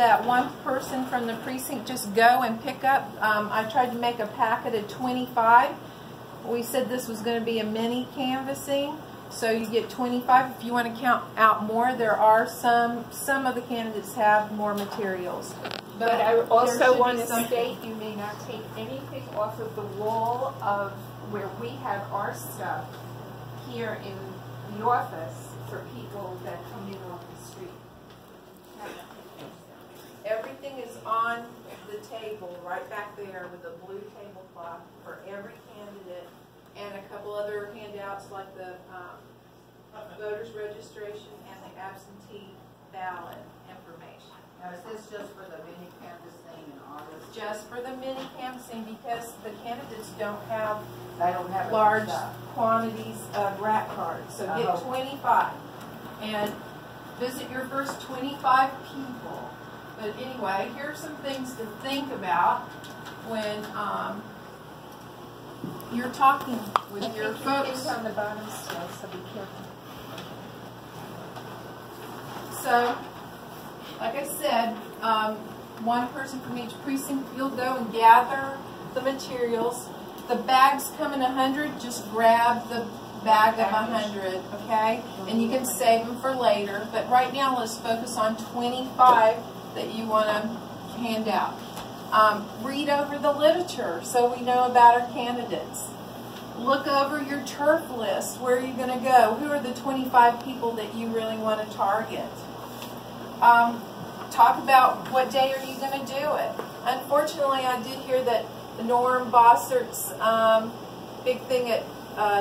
that one person from the precinct just go and pick up. I tried to make a packet of 25. We said this was going to be a mini canvassing, so you get 25. If you want to count out more, there are some of the candidates have more materials. But I also want to state you may not take anything off of the wall of where we have our stuff here in the office for people that come in off the street. Everything is on the table right back there with a blue tablecloth for every candidate, and a couple other handouts like the voters registration and the absentee ballot information. Now, is this just for the mini canvassing in August? Just for the mini canvassing, because the candidates don't have have large quantities of rat cards. So get 25 and visit your first 25 people. But anyway, here are some things to think about when you're talking with your folks. On the bottom still, so be careful. So, like I said, one person from each precinct, you'll go and gather the materials. The bags come in 100, just grab the bag of 100, okay? And you can save them for later. But right now, let's focus on 25 that you want to hand out. Read over the literature so we know about our candidates. Look over your turf list. Where are you going to go? Who are the 25 people that you really want to target? Talk about what day are you going to do it. Unfortunately, I did hear that Norm Bossert's big thing at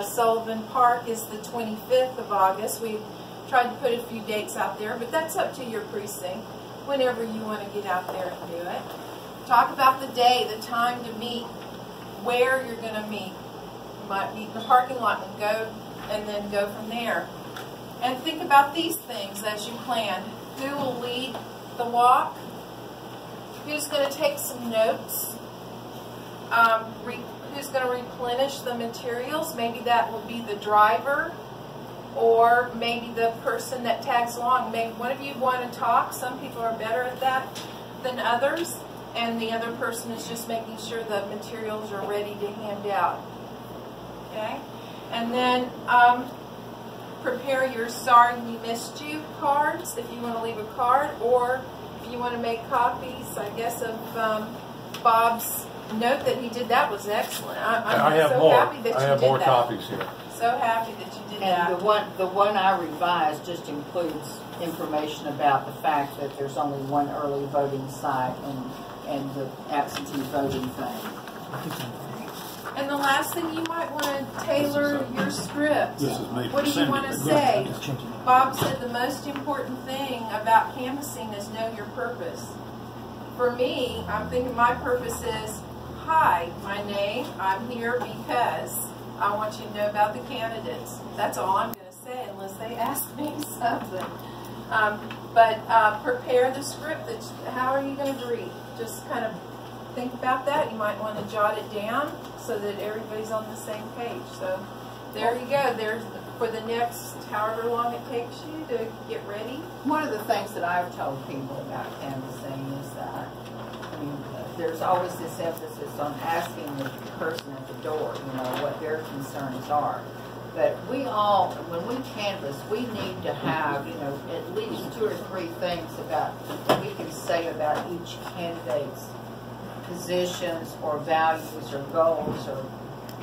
Sullivan Park is the 25th of August. We tried to put a few dates out there, but that's up to your precinct whenever you want to get out there and do it. Talk about the day, the time to meet, where you're going to meet. You might meet in the parking lot and then go from there. And think about these things as you plan. Who will lead the walk? Who's going to take some notes? Who's going to replenish the materials? Maybe that will be the driver, or maybe the person that tags along. Maybe one of you want to talk. Some people are better at that than others, and the other person is just making sure the materials are ready to hand out. Okay? And then prepare your "Sorry We Missed You" cards if you want to leave a card, or if you want to make copies, I guess, of Bob's note that he did. That was excellent. I'm so happy that you did that. I have more copies here. So happy that you did that. And the one I revised just includes information about the fact that there's only one early voting site and the absentee voting thing. And the last thing, you might want to tailor your script. What do you want to say? Bob said the most important thing about canvassing is know your purpose. For me, I'm thinking my purpose is, hi, my name, I'm here because I want you to know about the candidates. That's all I'm going to say unless they ask me something. Prepare the script. How are you going to greet? Just kind of think about that. You might want to jot it down so that everybody's on the same page. So there you go. There's for the next however long it takes you to get ready. One of the things that I've told people about canvassing is that, there's always this emphasis on asking the person at the door, what their concerns are. But we all, when we canvass, we need to have, at least 2 or 3 things about that we can say about each candidate's positions or values or goals or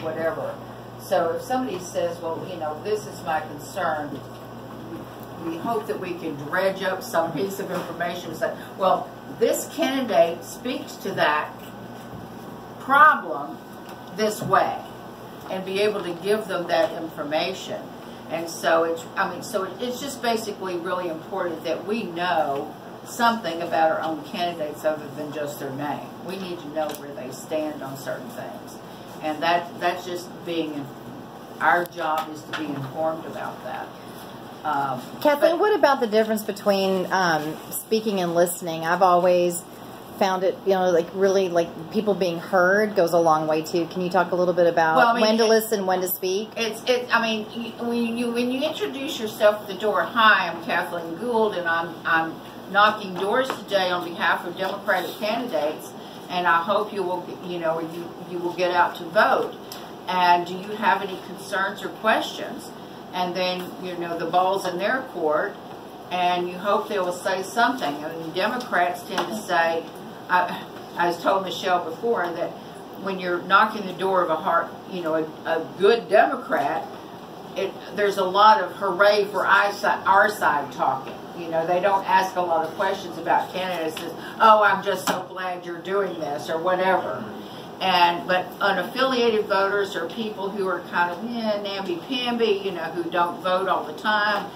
whatever. So if somebody says, well, this is my concern, we hope that we can dredge up some piece of information and say, well, this candidate speaks to that problem this way, and be able to give them that information. And so it's just basically really important that we know something about our own candidates other than just their name. We need to know where they stand on certain things, and that's just our job is to be informed about that. Kathleen, what about the difference between speaking and listening? I've always found it, really people being heard goes a long way too. Can you talk a little bit about when to listen, when to speak? When you introduce yourself at the door, hi, I'm Kathleen Gould, and I'm knocking doors today on behalf of Democratic candidates, and I hope you will, you will get out to vote. And do you have any concerns or questions? And then, the ball's in their court, and you hope they will say something. I mean, Democrats tend to say, I was told Michelle before that when you're knocking the door of a good Democrat, there's a lot of hooray for our side talking. They don't ask a lot of questions about candidates. Oh, I'm just so glad you're doing this or whatever. But unaffiliated voters are people who are kind of namby-pamby, who don't vote all the time.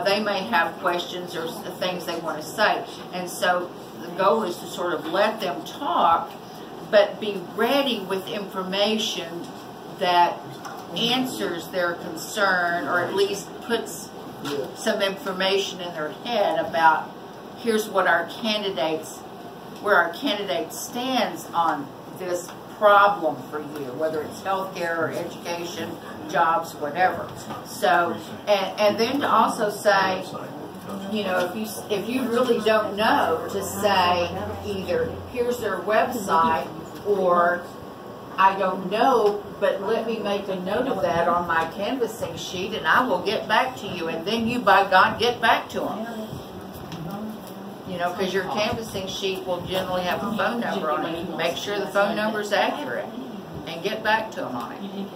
They may have questions or things they want to say. And so the goal is to sort of let them talk, but be ready with information that answers their concern, or at least puts some information in their head about here's what where our candidate stands on this problem for you, whether it's healthcare or education, jobs, whatever. So, and then to also say, if you really don't know, to say either here's their website or I don't know, but let me make a note of that on my canvassing sheet and I will get back to you. And then you, by God, get back to them. Because your canvassing sheet will generally have a phone number on it. Make sure the phone number is accurate and get back to them on it.